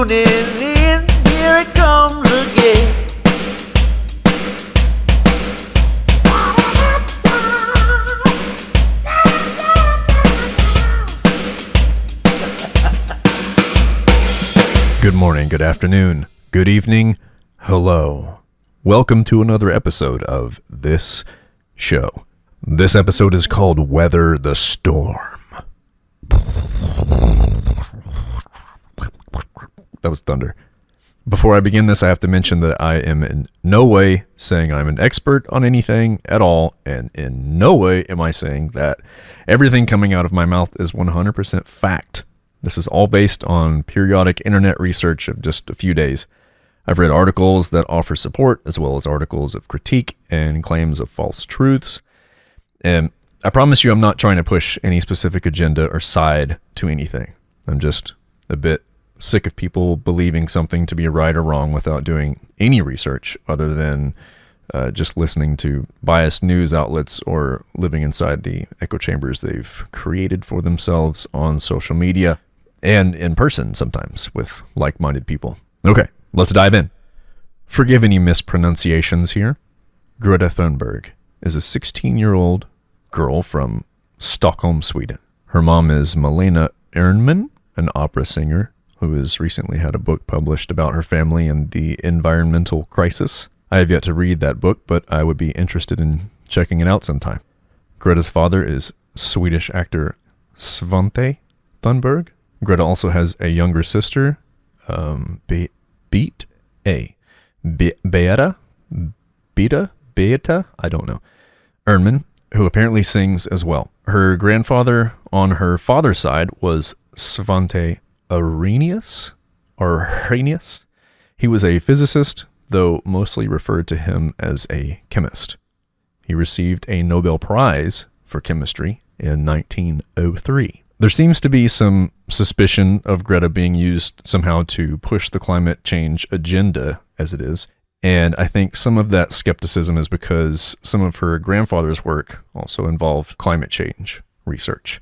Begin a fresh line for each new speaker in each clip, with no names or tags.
tuning in, here it comes again.
Good morning, good afternoon, good evening, hello. Welcome to another episode of this show. This episode is called Weather the Storm. That was thunder. Before I begin this, I have to mention that I am in no way saying I'm an expert on anything at all, and in no way am I saying that everything coming out of my mouth is 100% fact. This is all based on periodic internet research of just a few days. I've read articles that offer support, as well as articles of critique and claims of false truths. And I promise you I'm not trying to push any specific agenda or side to anything. I'm just a bit sick of people believing something to be right or wrong without doing any research other than just listening to biased news outlets or living inside the echo chambers they've created for themselves on social media and in person sometimes with like-minded people. Okay, let's dive in. Forgive any mispronunciations here. Greta Thunberg is a 16-year-old girl from Stockholm, Sweden. Her mom is Malena Ernman, an opera singer who has recently had a book published about her family and the environmental crisis. I have yet to read that book, but I would be interested in checking it out sometime. Greta's father is Swedish actor Svante Thunberg. Greta also has a younger sister, Beata, I don't know, Ernman, who apparently sings as well. Her grandfather on her father's side was Svante Arrhenius. He was a physicist, though mostly referred to him as a chemist. He received a Nobel Prize for chemistry in 1903. There seems to be some suspicion of Greta being used somehow to push the climate change agenda as it is, and I think some of that skepticism is because some of her grandfather's work also involved climate change research.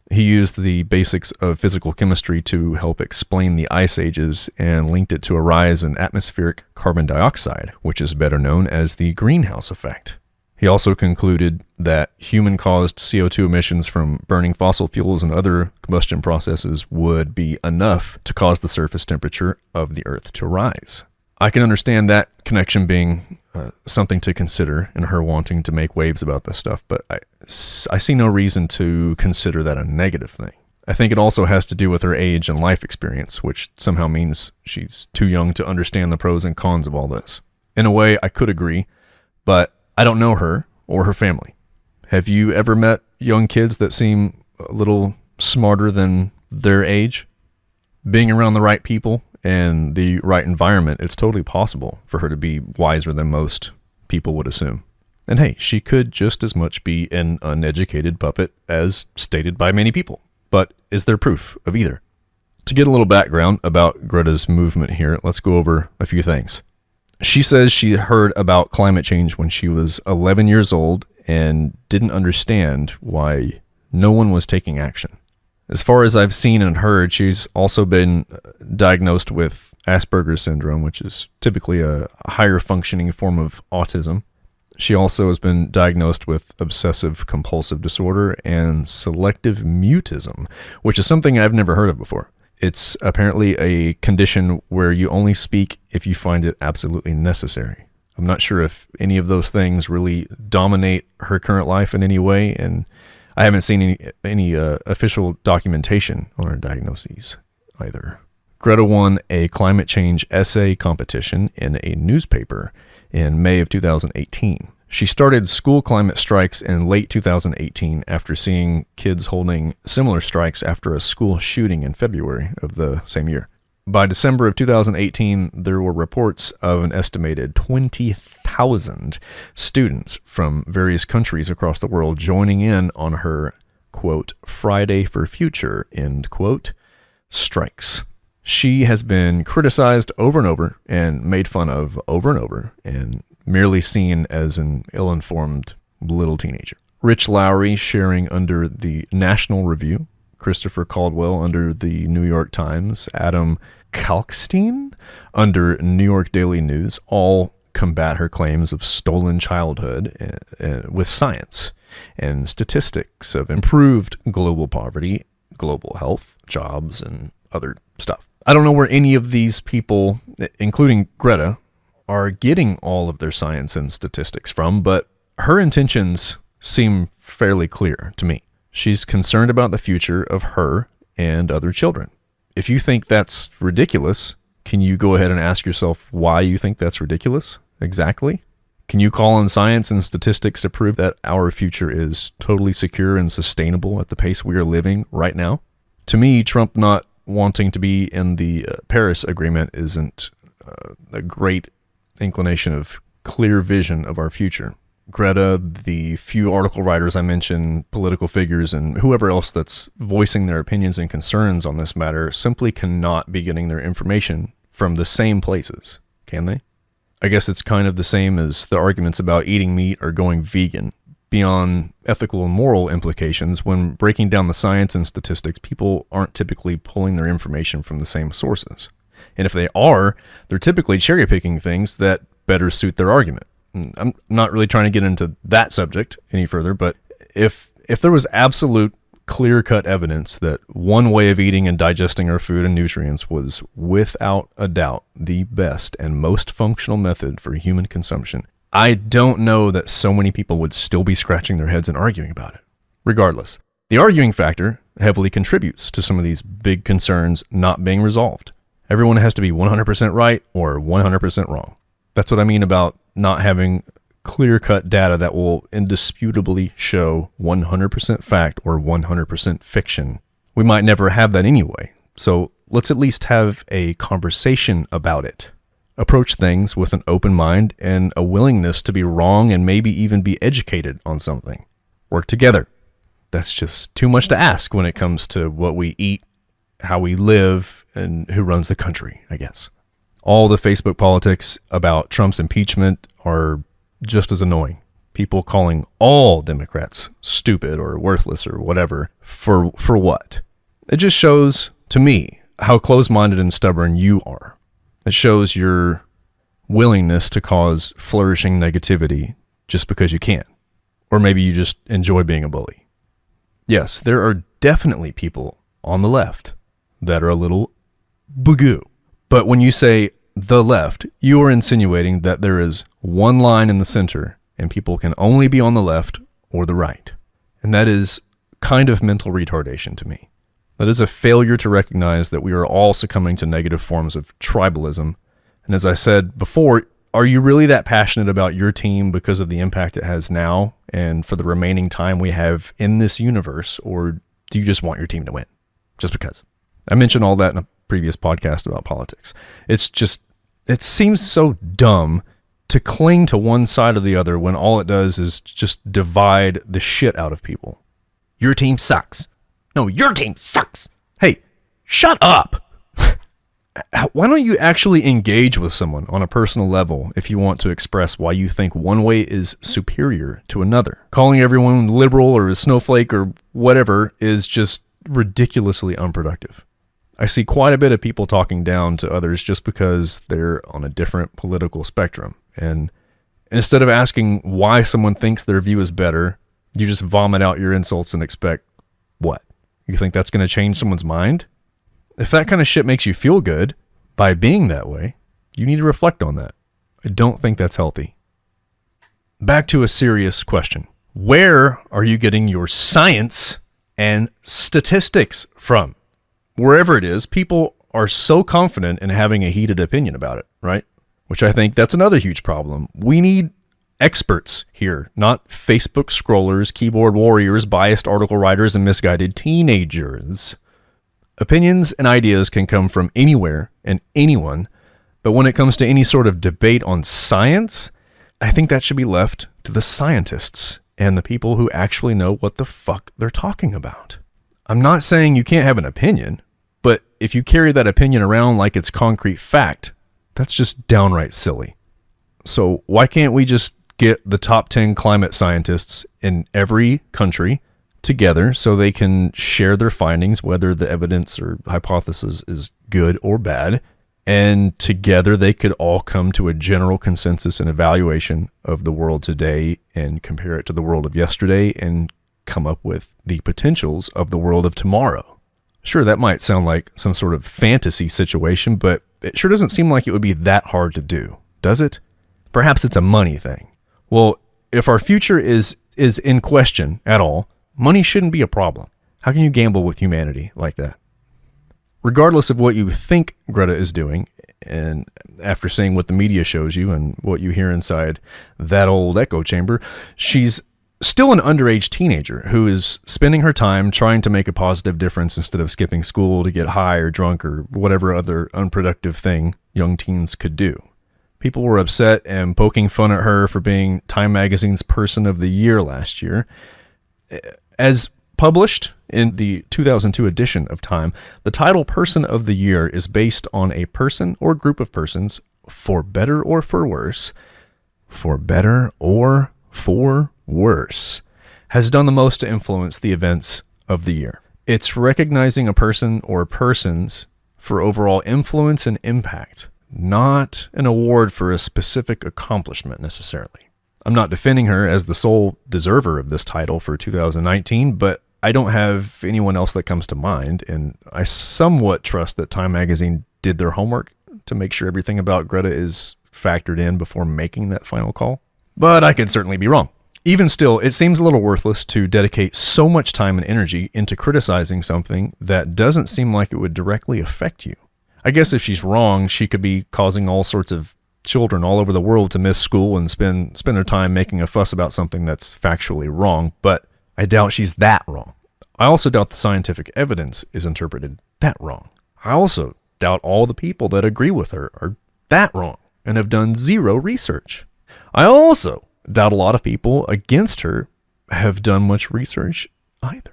He used the basics of physical chemistry to help explain the ice ages and linked it to a rise in atmospheric carbon dioxide, which is better known as the greenhouse effect. He also concluded that human-caused CO2 emissions from burning fossil fuels and other combustion processes would be enough to cause the surface temperature of the Earth to rise. I can understand that connection being something to consider and her wanting to make waves about this stuff, but I see no reason to consider that a negative thing. I think it also has to do with her age and life experience, which somehow means she's too young to understand the pros and cons of all this. In a way, I could agree, but I don't know her or her family. Have you ever met young kids that seem a little smarter than their age? Being around the right people and the right environment, it's totally possible for her to be wiser than most people would assume. And hey, she could just as much be an uneducated puppet as stated by many people. But is there proof of either? To get a little background about Greta's movement here, let's go over a few things. She says she heard about climate change when she was 11 years old and didn't understand why no one was taking action. As far as I've seen and heard, she's also been diagnosed with Asperger's syndrome, which is typically a higher functioning form of autism. She also has been diagnosed with obsessive compulsive disorder and selective mutism, which is something I've never heard of before. It's apparently a condition where you only speak if you find it absolutely necessary. I'm not sure if any of those things really dominate her current life in any way, and I haven't seen any official documentation on her diagnoses either. Greta won a climate change essay competition in a newspaper in May of 2018. She started school climate strikes in late 2018 after seeing kids holding similar strikes after a school shooting in February of the same year. By December of 2018, there were reports of an estimated 20,000 students from various countries across the world joining in on her, quote, Friday for Future, end quote, strikes. She has been criticized over and over and made fun of over and over and merely seen as an ill-informed little teenager. Rich Lowry, sharing under the National Review, Christopher Caldwell under the New York Times, Adam Kalkstein under New York Daily News, all combat her claims of stolen childhood with science and statistics of improved global poverty, global health, jobs, and other stuff. I don't know where any of these people, including Greta, are getting all of their science and statistics from, but her intentions seem fairly clear to me. She's concerned about the future of her and other children. If you think that's ridiculous, can you go ahead and ask yourself why you think that's ridiculous? Exactly. Can you call on science and statistics to prove that our future is totally secure and sustainable at the pace we are living right now? To me, Trump not wanting to be in the Paris Agreement isn't a great inclination of clear vision of our future. Greta, the few article writers I mentioned, political figures, and whoever else that's voicing their opinions and concerns on this matter simply cannot be getting their information from the same places, can they? I guess it's kind of the same as the arguments about eating meat or going vegan. Beyond ethical and moral implications, when breaking down the science and statistics, people aren't typically pulling their information from the same sources. And if they are, they're typically cherry-picking things that better suit their argument. I'm not really trying to get into that subject any further, but if there was absolute clear-cut evidence that one way of eating and digesting our food and nutrients was without a doubt the best and most functional method for human consumption, I don't know that so many people would still be scratching their heads and arguing about it. Regardless, the arguing factor heavily contributes to some of these big concerns not being resolved. Everyone has to be 100% right or 100% wrong. That's what I mean about not having clear-cut data that will indisputably show 100% fact or 100% fiction. We might never have that anyway, so let's at least have a conversation about it. Approach things with an open mind and a willingness to be wrong and maybe even be educated on something. Work together. That's just too much to ask when it comes to what we eat, how we live, and who runs the country, I guess. All the Facebook politics about Trump's impeachment are just as annoying. People calling all Democrats stupid or worthless or whatever for what? It just shows, to me, how close-minded and stubborn you are. It shows your willingness to cause flourishing negativity just because you can. Or maybe you just enjoy being a bully. Yes, there are definitely people on the left that are a little bugoo. But when you say the left, you are insinuating that there is one line in the center and people can only be on the left or the right. And that is kind of mental retardation to me. That is a failure to recognize that we are all succumbing to negative forms of tribalism. And as I said before, are you really that passionate about your team because of the impact it has now and for the remaining time we have in this universe, or do you just want your team to win? Just because. I mentioned all that in a previous podcast about politics. It's just, it seems so dumb to cling to one side or the other when all it does is just divide the shit out of people. Your team sucks. No, your team sucks. Hey, shut up. Why don't you actually engage with someone on a personal level if you want to express why you think one way is superior to another? Calling everyone liberal or a snowflake or whatever is just ridiculously unproductive. I see quite a bit of people talking down to others just because they're on a different political spectrum. And instead of asking why someone thinks their view is better, you just vomit out your insults and expect what? You think that's going to change someone's mind? If that kind of shit makes you feel good by being that way, you need to reflect on that. I don't think that's healthy. Back to a serious question. Where are you getting your science and statistics from? Wherever it is, people are so confident in having a heated opinion about it, right? Which I think that's another huge problem. We need experts here, not Facebook scrollers, keyboard warriors, biased article writers, and misguided teenagers. Opinions and ideas can come from anywhere and anyone, but when it comes to any sort of debate on science, I think that should be left to the scientists and the people who actually know what the fuck they're talking about. I'm not saying you can't have an opinion, but if you carry that opinion around like it's concrete fact, that's just downright silly. So why can't we just get the top 10 climate scientists in every country together so they can share their findings, whether the evidence or hypothesis is good or bad. And together they could all come to a general consensus and evaluation of the world today and compare it to the world of yesterday and come up with the potentials of the world of tomorrow. Sure, that might sound like some sort of fantasy situation, but it sure doesn't seem like it would be that hard to do, does it? Perhaps it's a money thing. Well, if our future is in question at all, money shouldn't be a problem. How can you gamble with humanity like that? Regardless of what you think Greta is doing, and after seeing what the media shows you and what you hear inside that old echo chamber, she's still an underage teenager who is spending her time trying to make a positive difference instead of skipping school to get high or drunk or whatever other unproductive thing young teens could do. People were upset and poking fun at her for being Time Magazine's Person of the Year last year. As published in the 2002 edition of Time, the title Person of the Year is based on a person or group of persons, for better or for worse, has done the most to influence the events of the year. It's recognizing a person or persons for overall influence and impact, not an award for a specific accomplishment necessarily. I'm not defending her as the sole deserver of this title for 2019, but I don't have anyone else that comes to mind, and I somewhat trust that Time Magazine did their homework to make sure everything about Greta is factored in before making that final call. But I could certainly be wrong. Even still, it seems a little worthless to dedicate so much time and energy into criticizing something that doesn't seem like it would directly affect you. I guess if she's wrong, she could be causing all sorts of children all over the world to miss school and spend their time making a fuss about something that's factually wrong, but I doubt she's that wrong. I also doubt the scientific evidence is interpreted that wrong. I also doubt all the people that agree with her are that wrong and have done zero research. I also doubt a lot of people against her have done much research either.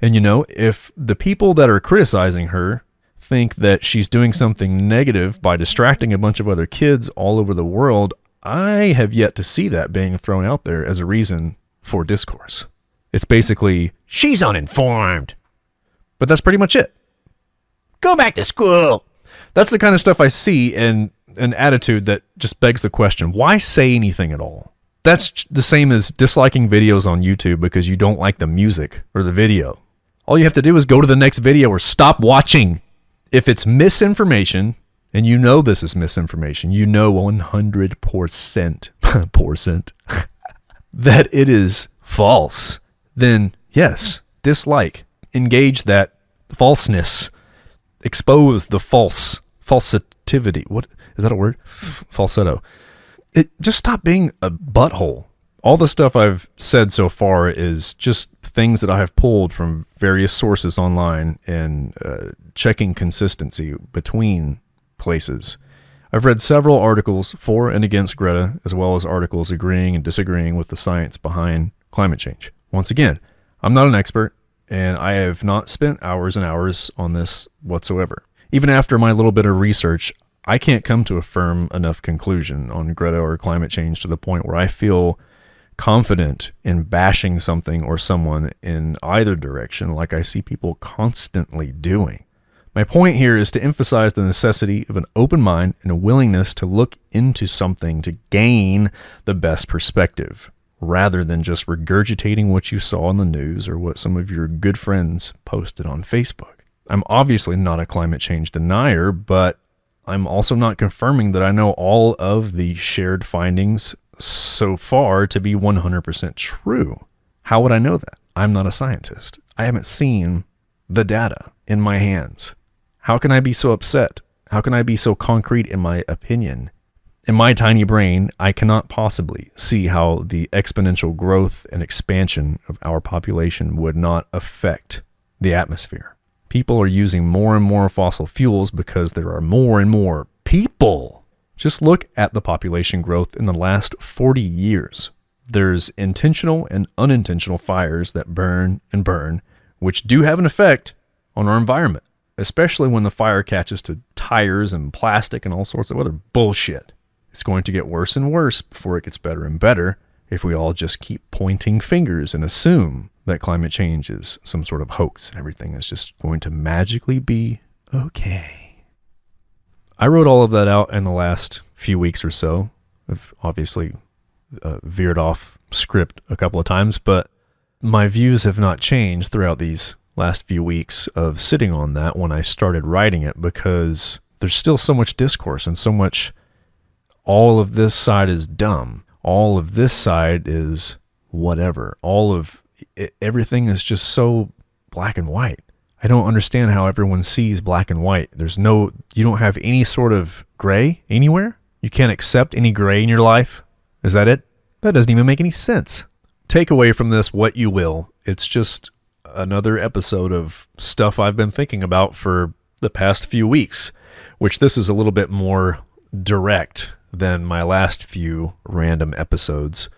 And you know, if the people that are criticizing her think that she's doing something negative by distracting a bunch of other kids all over the world, I have yet to see that being thrown out there as a reason for discourse. It's basically, she's uninformed. But that's pretty much it.
Go back to school.
That's the kind of stuff I see in an attitude that just begs the question, why say anything at all? That's the same as disliking videos on YouTube because you don't like the music or the video. All you have to do is go to the next video or stop watching. If it's misinformation, and you know this is misinformation, you know 100% that it is false, then yes, dislike, engage that falseness, expose the falsitivity. What is that a word? Falsetto. Just stop being a butthole. All the stuff I've said so far is just things that I have pulled from various sources online and checking consistency between places. I've read several articles for and against Greta, as well as articles agreeing and disagreeing with the science behind climate change. Once again, I'm not an expert, and I have not spent hours and hours on this whatsoever. Even after my little bit of research, I can't come to a firm enough conclusion on Greta or climate change to the point where I feel confident in bashing something or someone in either direction like I see people constantly doing. My point here is to emphasize the necessity of an open mind and a willingness to look into something to gain the best perspective, rather than just regurgitating what you saw on the news or what some of your good friends posted on Facebook. I'm obviously not a climate change denier, but I'm also not confirming that I know all of the shared findings so far to be 100% true. How would I know that? I'm not a scientist. I haven't seen the data in my hands. How can I be so upset? How can I be so concrete in my opinion? In my tiny brain, I cannot possibly see how the exponential growth and expansion of our population would not affect the atmosphere. People are using more and more fossil fuels because there are more and more people. Just look at the population growth in the last 40 years. There's intentional and unintentional fires that burn and burn, which do have an effect on our environment, especially when the fire catches to tires and plastic and all sorts of other bullshit. It's going to get worse and worse before it gets better and better, if we all just keep pointing fingers and assume that climate change is some sort of hoax and everything is just going to magically be okay. I wrote all of that out in the last few weeks or so. I've obviously veered off script a couple of times, but my views have not changed throughout these last few weeks of sitting on that when I started writing it, because there's still so much discourse and so much, all of this side is dumb. All of this side is whatever. Everything is just so black and white. I don't understand how everyone sees black and white. You don't have any sort of gray anywhere? You can't accept any gray in your life? Is that it? That doesn't even make any sense. Take away from this what you will. It's just another episode of stuff I've been thinking about for the past few weeks, which this is a little bit more direct than my last few random episodes.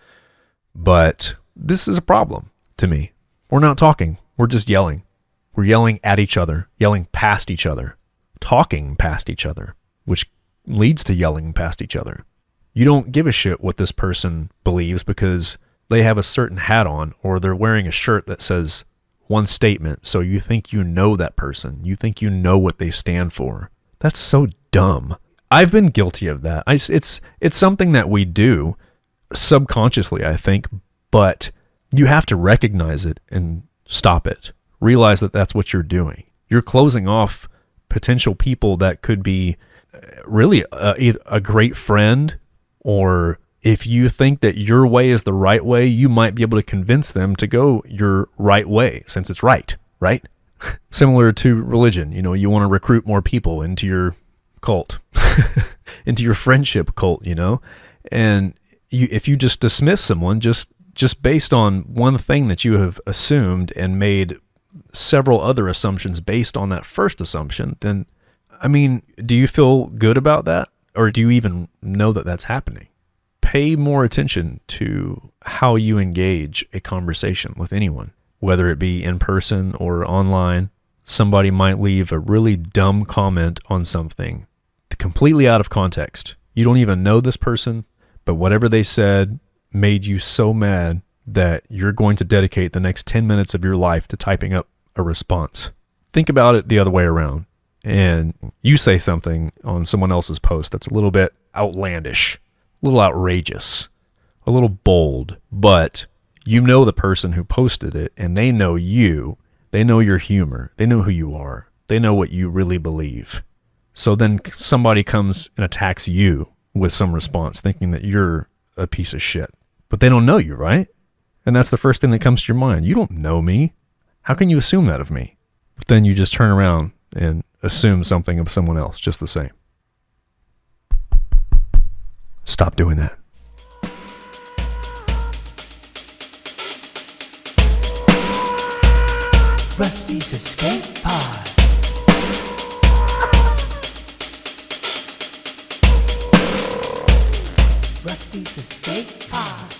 But this is a problem to me. We're not talking. We're just yelling. We're yelling at each other, yelling past each other, talking past each other, which leads to yelling past each other. You don't give a shit what this person believes because they have a certain hat on, or they're wearing a shirt that says one statement, so you think you know that person. You think you know what they stand for. That's so dumb. I've been guilty of that. It's something that we do subconsciously, I think, but you have to recognize it and stop it. Realize that that's what you're doing. You're closing off potential people that could be really a great friend, or if you think that your way is the right way, you might be able to convince them to go your right way since it's right? Similar to religion, you want to recruit more people into your cult, into your friendship cult, and if you just dismiss someone just based on one thing that you have assumed and made several other assumptions based on that first assumption, then, do you feel good about that? Or do you even know that that's happening? Pay more attention to how you engage a conversation with anyone, whether it be in person or online. Somebody might leave a really dumb comment on something completely out of context. You don't even know this person, but whatever they said made you so mad that you're going to dedicate the next 10 minutes of your life to typing up a response. Think about it the other way around, and you say something on someone else's post that's a little bit outlandish, a little outrageous, a little bold, but you know the person who posted it, and they know you, they know your humor, they know who you are, they know what you really believe. So then somebody comes and attacks you with some response thinking that you're a piece of shit. But they don't know you, right? And that's the first thing that comes to your mind. You don't know me. How can you assume that of me? But then you just turn around and assume something of someone else just the same. Stop doing that.
Rusty's Escape Pod. Rusty's Escape Pod.